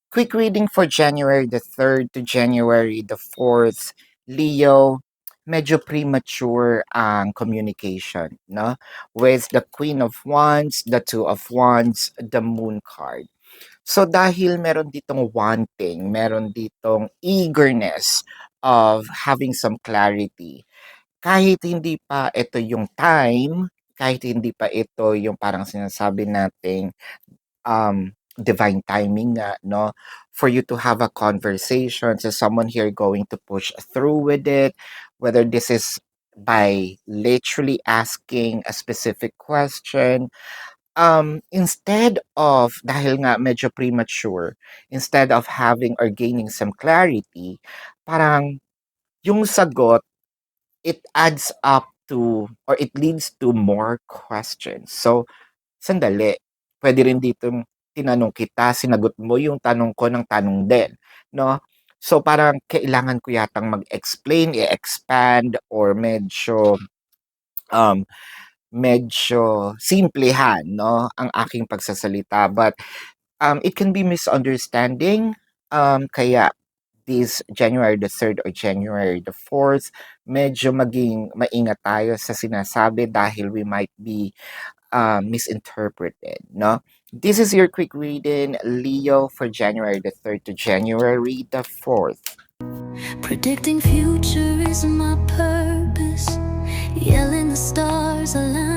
Quick reading for January the 3rd to January the 4th. Leo, medyo premature ang communication, no? With the Queen of Wands, the Two of Wands, the Moon card. So dahil meron ditong wanting, meron ditong eagerness of having some clarity, kahit hindi pa ito yung time, kahit hindi pa ito yung parang sinasabi nating divine timing nga, no? For you to have a conversation to someone here going to push through with it, whether this is by literally asking a specific question. Instead of, dahil nga medyo premature, instead of having or gaining some clarity, parang yung sagot, it adds up to, or it leads to more questions. So, sandali, puwede rin ditong tinanong kita, sinagot mo yung tanong ko ng tanong din, 'no? So, parang kailangan ko yatang mag-explain, i-expand or um, medyo simplehan, 'no, ang aking pagsasalita. But, it can be misunderstanding, kaya this January the 3rd or January the 4th, medyo maging maingat tayo sa sinasabi dahil we might be misinterpreted, no? This is your quick reading, Leo, for January the 3rd to January the 4th. Predicting future is my purpose. Yelling the stars align.